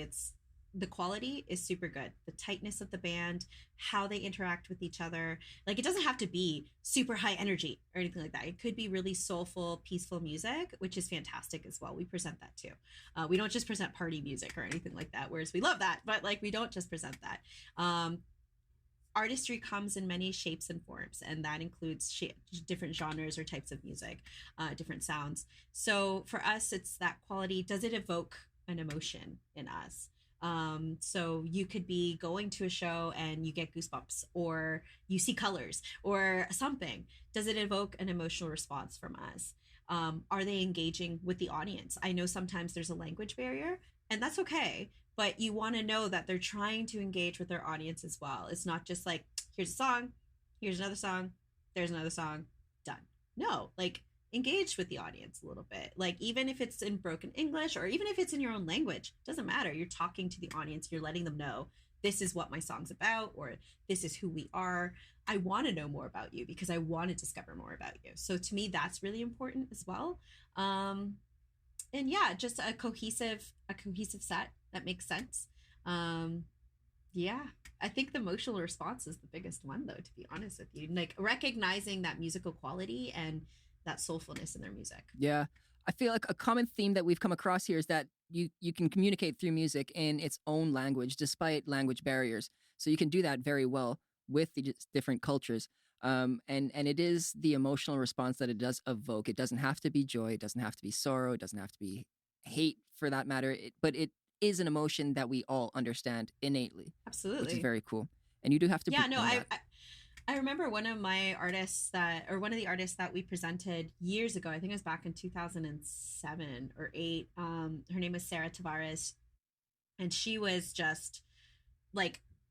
the quality is super good. The tightness of the band, how they interact with each other. Like, it doesn't have to be super high energy or anything like that. It could be really soulful, peaceful music, which is fantastic as well. We present that too. We don't just present party music or anything like that, whereas we love that, but we don't just present that. Artistry comes in many shapes and forms, and that includes different genres or types of music, different sounds. So for us, it's that quality. Does it evoke an emotion in us? So you could be going to a show and you get goosebumps, or you see colors or something. Does it evoke an emotional response from us? Are they engaging with the audience? I know sometimes there's a language barrier, and that's okay. But you want to know that they're trying to engage with their audience as well. It's not just like, here's a song, here's another song, there's another song, done. No, engage with the audience a little bit. Even if it's in broken English or even if it's in your own language, doesn't matter. You're talking to the audience, you're letting them know, this is what my song's about, or this is who we are. I want to know more about you because I want to discover more about you. So to me, that's really important as well. And yeah, just a cohesive set that makes sense. Yeah, I think the emotional response is the biggest one, though, to be honest with you. Recognizing that musical quality and that soulfulness in their music. Yeah. I feel like a common theme that we've come across here is that you can communicate through music in its own language, despite language barriers. So you can do that very well with the different cultures. And it is the emotional response that it does evoke. It doesn't have to be joy. It doesn't have to be sorrow. It doesn't have to be hate, for that matter. But it is an emotion that we all understand innately. Absolutely. Which is very cool. And you do have to. Yeah, no, I remember one of the artists that we presented years ago. I think it was back in 2007 or 8. Her name was Sarah Tavares, and she was just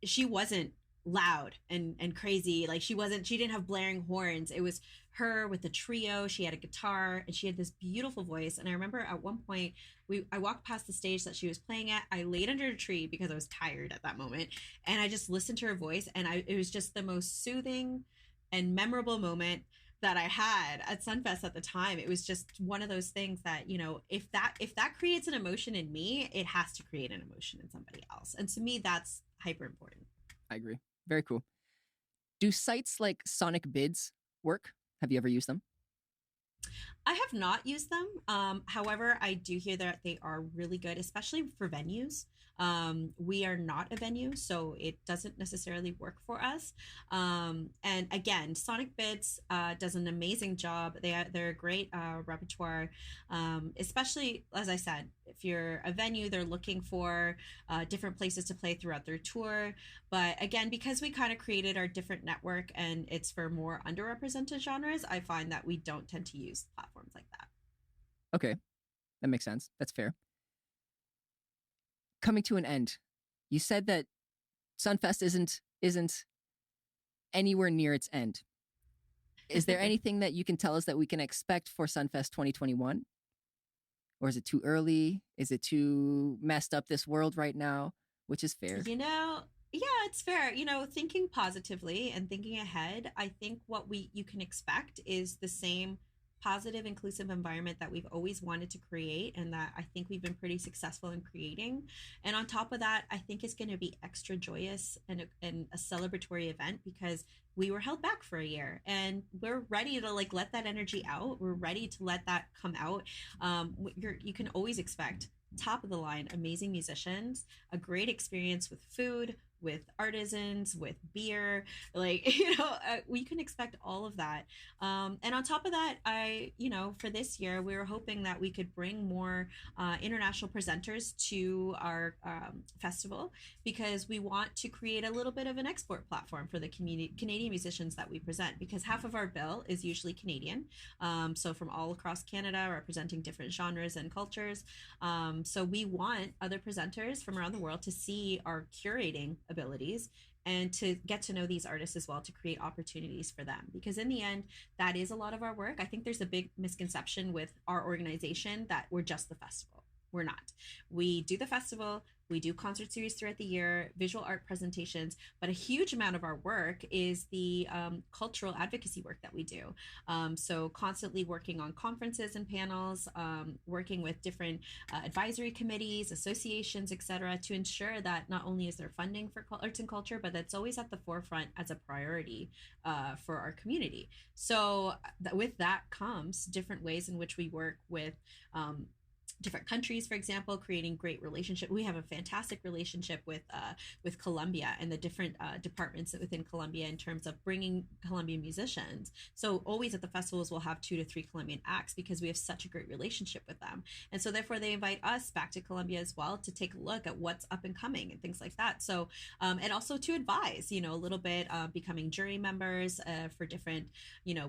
she wasn't loud and crazy. She didn't have blaring horns. It was her with a trio. She had a guitar and she had this beautiful voice. And I remember at one point I walked past the stage that she was playing at. I laid under a tree because I was tired at that moment, and I just listened to her voice, and it was just the most soothing and memorable moment that I had at Sunfest at the time. It was just one of those things that, if that creates an emotion in me, it has to create an emotion in somebody else. And to me, that's hyper important. I agree. Very cool. Do sites like Sonic Bids work? Have you ever used them? I have not used them. However, I do hear that they are really good, especially for venues. We are not a venue, so it doesn't necessarily work for us. And again, Sonic Bids does an amazing job. They're a great repertoire, especially, as I said, if you're a venue, they're looking for different places to play throughout their tour. But again, because we kind of created our different network and it's for more underrepresented genres, I find that we don't tend to use platforms like that. Okay, that makes sense. That's fair. Coming to an end, you said that Sunfest isn't anywhere near its end. Is there anything that you can tell us that we can expect for Sunfest 2021? Or is it too early? Is it too messed up, this world right now? Which is fair. Yeah, it's fair. Thinking positively and thinking ahead, I think what you can expect is the same positive, inclusive environment that we've always wanted to create and that I think we've been pretty successful in creating. And on top of that, I think it's going to be extra joyous and a celebratory event because we were held back for a year and we're ready to like let that energy out. We're ready to let that come out. You can always expect top of the line, amazing musicians, a great experience with food, with artisans, with beer, like, we can expect all of that. And on top of that, for this year, we were hoping that we could bring more international presenters to our festival because we want to create a little bit of an export platform for the Canadian musicians that we present because half of our bill is usually Canadian. So from all across Canada, representing different genres and cultures. So we want other presenters from around the world to see our curating abilities and to get to know these artists as well, to create opportunities for them. Because in the end, that is a lot of our work. I think there's a big misconception with our organization that we're just the festival. We're not. We do the festival, we do concert series throughout the year, visual art presentations, but a huge amount of our work is the cultural advocacy work that we do. So constantly working on conferences and panels, working with different advisory committees, associations, etc., to ensure that not only is there funding for arts and culture, but that's always at the forefront as a priority for our community. So with that comes different ways in which we work with different countries, for example, creating great relationship. We have a fantastic relationship with Colombia and the different departments within Colombia in terms of bringing Colombian musicians. So always at the festivals, we'll have 2 to 3 Colombian acts because we have such a great relationship with them. And so therefore they invite us back to Colombia as well to take a look at what's up and coming and things like that. So, and also to advise, a little bit, becoming jury members for different,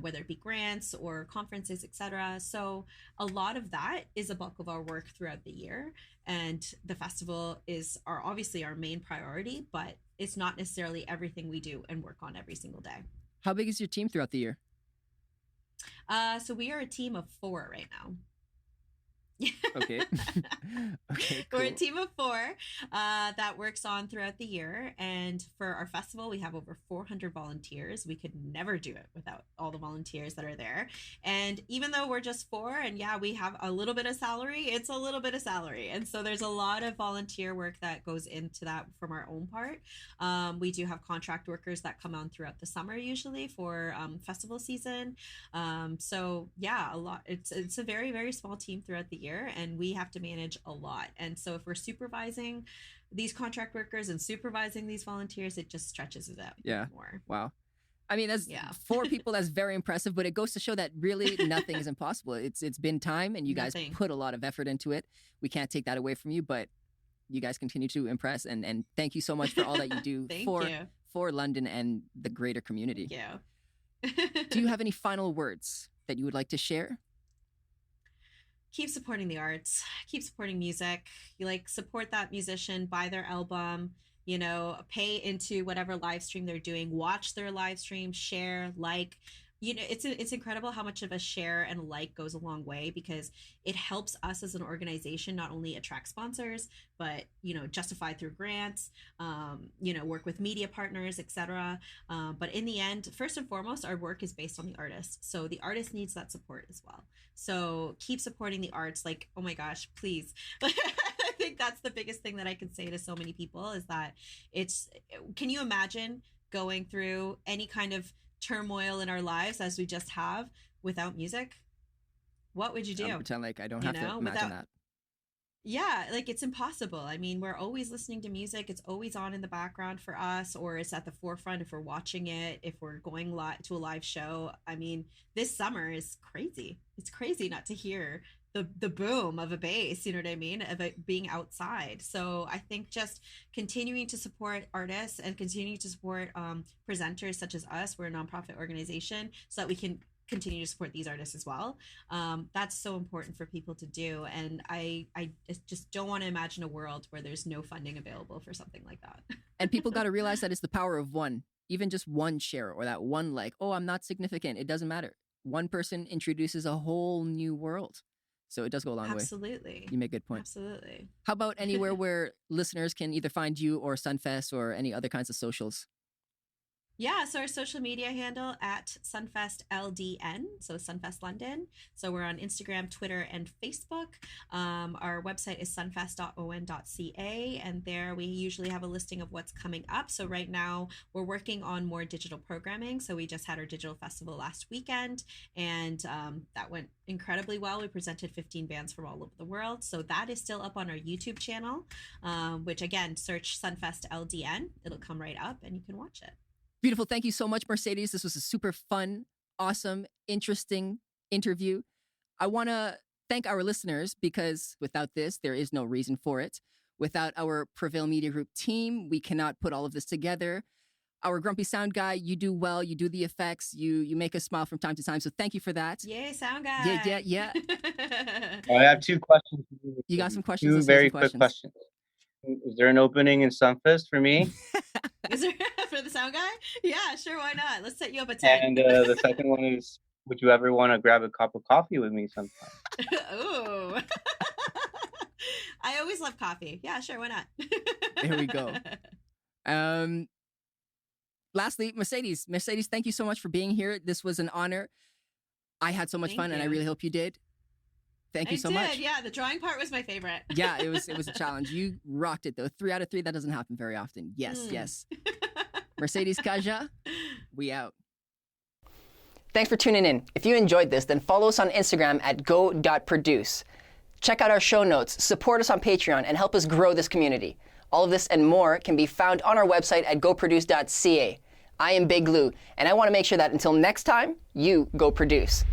whether it be grants or conferences, etc. So a lot of that is a bulk of our work throughout the year, and the festival is obviously our main priority, but it's not necessarily everything we do and work on every single day. How big is your team throughout the year? So we are a team of 4 right now. Okay. Okay, cool. We're a team of 4 that works on throughout the year. And for our festival, we have over 400 volunteers. We could never do it without all the volunteers that are there. And even though we're just 4 and we have a little bit of salary, it's a little bit of salary. And so there's a lot of volunteer work that goes into that from our own part. We do have contract workers that come on throughout the summer, usually for festival season. So a lot. It's a very, very small team throughout the year. And we have to manage a lot. And so if we're supervising these contract workers and supervising these volunteers, it just stretches it out more. Wow. I mean, that's 4 people. That's very impressive, but it goes to show that really nothing is impossible. It's been time and you guys put a lot of effort into it. We can't take that away from you, but you guys continue to impress. And thank you so much for all that you do for London and the greater community. Thank you. Do you have any final words that you would like to share? Keep supporting the arts, keep supporting music. You support that musician, buy their album, pay into whatever live stream they're doing, watch their live stream, share, it's incredible how much of a share and like goes a long way because it helps us as an organization not only attract sponsors, but, justify through grants, work with media partners, etc. But in the end, first and foremost, our work is based on the artist. So the artist needs that support as well. So keep supporting the arts. Oh my gosh, please. I think that's the biggest thing that I can say to so many people is that can you imagine going through any kind of turmoil in our lives as we just have without music? What would you do? I'll pretend like I don't have to imagine that. Yeah, it's impossible. I mean, we're always listening to music. It's always on in the background for us, or it's at the forefront if we're watching it, if we're going to a live show. I mean, this summer is crazy. It's crazy not to hear the boom of a bass, you know what I mean, of it being outside. So I think just continuing to support artists and continuing to support presenters such as us, we're a nonprofit organization, so that we can continue to support these artists as well. That's so important for people to do. And I just don't want to imagine a world where there's no funding available for something like that. And people got to realize that it's the power of one, even just one share or that one I'm not significant. It doesn't matter. One person introduces a whole new world. So it does go a long way. Absolutely. You make a good point. Absolutely. How about anywhere where listeners can either find you or Sunfest or any other kinds of socials? Yeah, so our social media handle at Sunfest LDN, so Sunfest London. So we're on Instagram, Twitter, and Facebook. Our website is sunfest.on.ca, and there we usually have a listing of what's coming up. So right now we're working on more digital programming. So we just had our digital festival last weekend, and that went incredibly well. We presented 15 bands from all over the world. So that is still up on our YouTube channel, which again, search Sunfest LDN. It'll come right up and you can watch it. Beautiful. Thank you so much, Mercedes. This was a super fun, awesome, interesting interview. I want to thank our listeners because without this, there is no reason for it. Without our Prevail Media Group team, we cannot put all of this together. Our grumpy sound guy, you do well. You do the effects. You make us smile from time to time. So thank you for that. Yay, sound guy. Yeah. I have two questions. You got some questions? Two very quick questions. Is there an opening in Sunfest for me? Is there for the sound guy? Yeah, sure. Why not? Let's set you up a tent. And the second one is, would you ever want to grab a cup of coffee with me sometime? Ooh. I always love coffee. Yeah, sure. Why not? There we go. Lastly, Mercedes, thank you so much for being here. This was an honor. I had so much fun, and I really hope you did. Thank you so much. Yeah, the drawing part was my favorite. Yeah, it was a challenge. You rocked it, though. 3 out of 3, that doesn't happen very often. Yes. Mercedes Kaja, we out. Thanks for tuning in. If you enjoyed this, then follow us on Instagram at go.produce. Check out our show notes, support us on Patreon, and help us grow this community. All of this and more can be found on our website at goproduce.ca. I am Big Lou, and I want to make sure that until next time, you go produce.